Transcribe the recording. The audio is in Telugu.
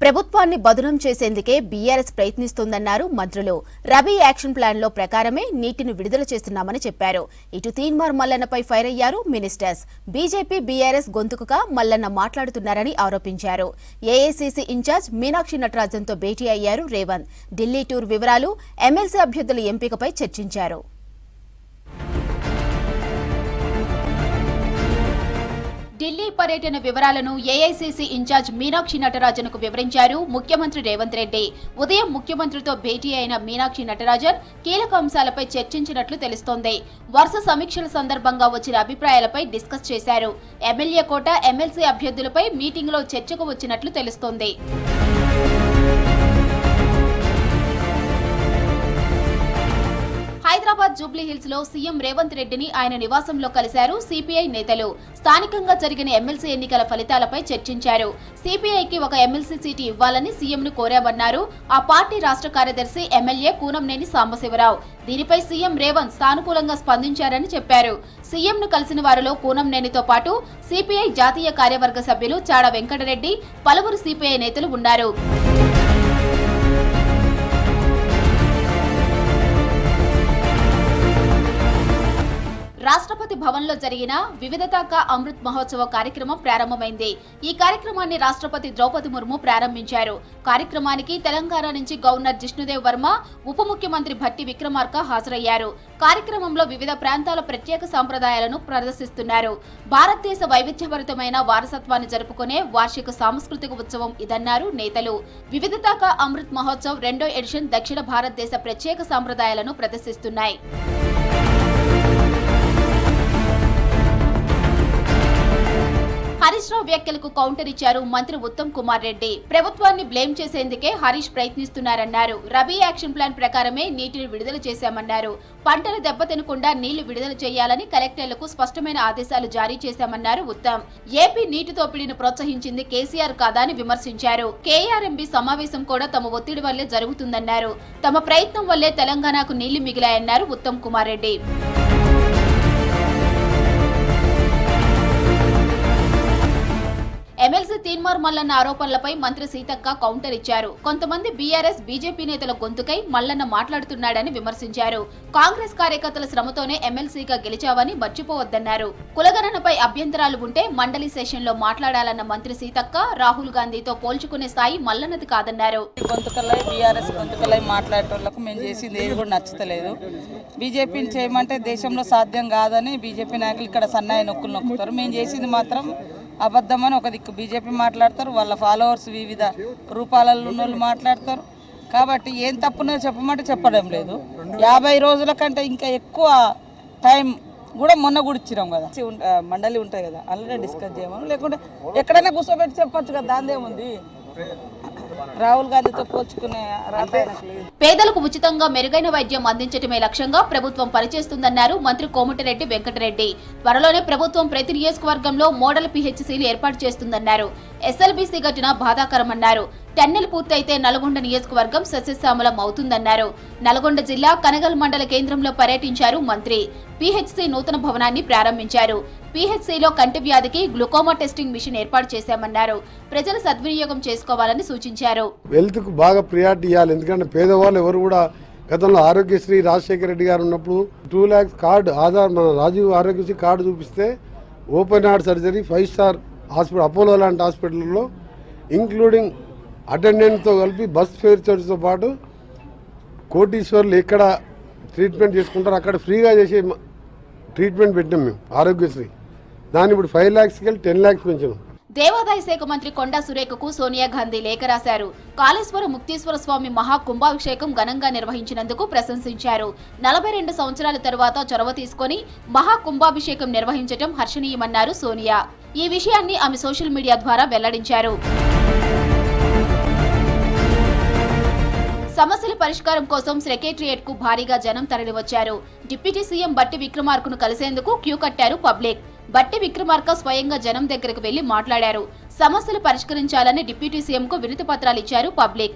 ప్రభుత్వాన్ని బదునం చేసేందుకే బీఆర్ఎస్ ప్రయత్నిస్తోందన్నారు మంత్రులు. రబీ యాక్షన్ ప్లాన్ లో ప్రకారమే నీటిని విడుదల చేస్తున్నామని చెప్పారు. ఇటు తీన్మార్ మల్లన్నపై ఫైర్ అయ్యారు మినిస్టర్స్. బీజేపీ బీఆర్ఎస్ గొంతుకుగా మల్లన్న మాట్లాడుతున్నారని ఆరోపించారు. ఏఐసీసీ ఇన్ఛార్జ్ మీనాక్షి నటరాజన్తో భేటీ అయ్యారు రేవంత్. ఢిల్లీ టూర్ వివరాలు, ఎమ్మెల్సీ అభ్యర్థుల ఎంపికపై చర్చించారు. ఢిల్లీ పర్యటన వివరాలను ఏఐసీసీ ఇన్ఛార్జ్ మీనాక్షి నటరాజన్కు వివరించారు ముఖ్యమంత్రి రేవంత్ రెడ్డి. ఉదయం ముఖ్యమంత్రితో భేటీ అయిన మీనాక్షి నటరాజన్ కీలక అంశాలపై చర్చించినట్లు తెలుస్తోంది. వరుస సమీక్షల సందర్భంగా వచ్చిన అభిప్రాయాలపై డిస్కస్ చేశారు. ఎమ్మెల్యే కోట, ఎమ్మెల్సీ అభ్యర్థులపై మీటింగ్లో చర్చకు వచ్చినట్లు తెలుస్తోంది. హైదరాబాద్ జూబ్లీహిల్స్ లో సీఎం రేవంత్ రెడ్డిని ఆయన నివాసంలో కలిశారు సిపిఐ నేతలు. స్థానికంగా జరిగిన ఎమ్మెల్సీ ఎన్నికల ఫలితాలపై చర్చించారు. సిపిఐకి ఒక ఎమ్మెల్సీ సీటు ఇవ్వాలని సీఎంను కోరామన్నారు ఆ పార్టీ రాష్ట్ర కార్యదర్శి ఎమ్మెల్యే కూనంనేని సాంబశివరావు. దీనిపై సీఎం రేవంత్ సానుకూలంగా స్పందించారని చెప్పారు. సీఎంను కలిసిన వారిలో కూనంనేనితో పాటు సిపిఐ జాతీయ కార్యవర్గ సభ్యులు చాడ వెంకటరెడ్డి, పలువురు సిపిఐ నేతలు ఉన్నారు. రాష్ట్రపతి భవన్లో జరిగిన వివిధతా కా అమృత్ మహోత్సవ కార్యక్రమం ప్రారంభమైంది. ఈ కార్యక్రమాన్ని రాష్ట్రపతి ద్రౌపది ముర్ము ప్రారంభించారు. కార్యక్రమానికి తెలంగాణ నుంచి గవర్నర్ జిష్ణుదేవ్ వర్మ, ఉప ముఖ్యమంత్రి భట్టి విక్రమార్క హాజరయ్యారు. కార్యక్రమంలో వివిధ ప్రాంతాల ప్రత్యేక సంప్రదాయాలను ప్రదర్శిస్తున్నారు. భారతదేశ వైవిధ్యభరితమైన వారసత్వాన్ని జరుపుకునే వార్షిక సాంస్కృతిక ఉత్సవం ఇదన్నారు నేతలు. వివిధతా కా అమృత్ మహోత్సవ్ 2వ ఎడిషన్ దక్షిణ భారతదేశ ప్రత్యేక సంప్రదాయాలను ప్రదర్శిస్తున్నాయి. హరీష్ రావు వ్యాఖ్యలకు కౌంటర్ ఇచ్చారు మంత్రి ఉత్తమ్ కుమార్ రెడ్డి. ప్రభుత్వాన్ని బ్లేమ్ చేసేందుకే హరీష్ ప్రయత్నిస్తున్నారన్నారు. రబీ యాక్షన్ ప్లాన్ ప్రకారమే నీటిని విడుదల చేశామన్నారు. పంటలు దెబ్బతినకుండా నీళ్లు విడుదల చేయాలని కలెక్టర్లకు స్పష్టమైన ఆదేశాలు జారీ చేశామన్నారు ఉత్తమ్. ఏపీ నీటి దోపిడీని ప్రోత్సహించింది కేసీఆర్ కాదా అని విమర్శించారు. కేఆర్ఎంబీ సమావేశం కూడా తమ ఒత్తిడి వల్లే జరుగుతుందన్నారు. తమ ప్రయత్నం వల్లే తెలంగాణకు నీళ్లు మిగిలాయన్నారు ఉత్తమ్ కుమార్ రెడ్డి. ఎమ్మెల్సీ తీన్మార్ మల్లన్న ఆరోపణలపై మంత్రి సీతక్క కౌంటర్ ఇచ్చారు. కొంతమంది బీఆర్ఎస్, బీజేపీ నేతల గొంతుకై మల్లన్న మాట్లాడుతున్నాడని విమర్శించారు. కాంగ్రెస్ కార్యకర్తల శ్రమతోనే ఎమ్మెల్సీగా గెలిచావని మర్చిపోవద్దన్నారు. కులగణనపై అభ్యంతరాలు ఉంటే మండలి సెషన్లో మాట్లాడాలన్న మంత్రి సీతక్క రాహుల్ గాంధీతో పోల్చుకునే స్థాయి మల్లన్నది కాదన్నారు. గొంతుకలై బీఆర్ఎస్ గొంతుకలై మాట్లాడేటోళ్లకు మేము చేసింది ఏది కూడా నచ్చలేదు. బీజేపీని చేయమంటే దేశంలో సాధ్యం కాదని బీజేపీ నాయకులు ఇక్కడ సన్నాయి నొక్కులు నొక్కుతారు. మేము చేసింది మాత్రం అబద్ధమని ఒక దిక్కు బీజేపీ మాట్లాడతారు, వాళ్ళ ఫాలోవర్స్ వివిధ రూపాలలో ఉన్న వాళ్ళు మాట్లాడతారు. కాబట్టి ఏం తప్పునో చెప్పమంటే చెప్పడం లేదు. 50 రోజుల కంటే ఇంకా ఎక్కువ టైం కూడా మొన్న కూడా ఇచ్చినాం కదా, మండలి ఉంటాయి కదా, అలానే డిస్కస్ చేయమని, లేకుంటే ఎక్కడైనా కూర్చోబెట్టి చెప్పొచ్చు కదా, దాందేముంది. రాహుల్ గాంధీతో పోల్చుకునే పేదలకు ఉచితంగా మెరుగైన వైద్యం అందించడమే లక్ష్యంగా ప్రభుత్వం పనిచేస్తుందన్నారు మంత్రి కోమటిరెడ్డి వెంకటరెడ్డి. త్వరలోనే ప్రభుత్వం ప్రతి నియోజకవర్గంలో మోడల్ పిహెచ్సిలు ఏర్పాటు చేస్తుందన్నారు. ఎస్ఎల్బీసీ ఘటన బాధాకరమన్నారు. టన్నెల్ పూర్తయితే నల్గొండ నియోజకవర్గం సస్యశ్యామలం అవుతుందన్నారు. నల్గొండ జిల్లా కనగల్ మండల కేంద్రంలో పర్యటించారు మంత్రి. పిహెచ్సి నూతన భవనాన్ని ప్రారంభించారు. పిహెచ్సిలో కంటి వ్యాధికి గ్లూకోమా టెస్టింగ్ మిషన్ ఏర్పాటు చేశామన్నారు. ప్రజలు సద్వినియోగం చేసుకోవాలని సూచించారు. హెల్త్ కు బాగా ప్రియారిటీ ఇవ్వాలి. ఎందుకంటే పేదవాళ్ళు ఎవరు కూడా గతంలో ఆరోగ్యశ్రీ రాజశేఖర రెడ్డి గారు ఉన్నప్పుడు 2 lakhs కార్డు ఆధార్, మన రాజీవ్ ఆరోగ్యశ్రీ కార్డు చూపిస్తే open heart surgery 5 star hospital, Apollo లాంటి హాస్పిటల్లో ఇంక్లూడింగ్ అటెండెంట్తో కలిపి బస్ ఫేర్ తో పాటు కోటీశ్వర్లు ఎక్కడ ట్రీట్మెంట్ చేసుకుంటారో అక్కడ ఫ్రీగా చేసే ట్రీట్మెంట్ పెట్టినాం మేము ఆరోగ్యశ్రీ. దాన్ని ఇప్పుడు 5 lakhsకి వెళ్ళి 10 lakhs పెంచాం. దేవాదాయ శాఖ మంత్రి కొండా సురేఖకు సోనియా గాంధీ లేఖ రాశారు. కాళేశ్వరం ముక్తీశ్వర స్వామి మహాకుంభాభిషేకం ఘనంగా నిర్వహించినందుకు ప్రశంసించారు. 42 సంవత్సరాల తరువాత చొరవ తీసుకుని మహాకుంభాభిషేకం నిర్వహించడం హర్షణీయమన్నారు సోనియా. ఈ విషయాన్ని ఆమె సోషల్ మీడియా ద్వారా వెల్లడించారు. సమస్యల పరిష్కారం కోసం సెక్రటేరియట్ కు భారీగా జనం తరలివచ్చారు. డిప్యూటీ సీఎం భట్టి విక్రమార్కను కలిసేందుకు క్యూ కట్టారు పబ్లిక్. భట్టి విక్రమార్క స్వయంగా జనం దగ్గరకు వెళ్లి మాట్లాడారు. సమస్యలు పరిష్కరించాలని డిప్యూటీ సీఎంకు వినతి పత్రాలు ఇచ్చారు పబ్లిక్.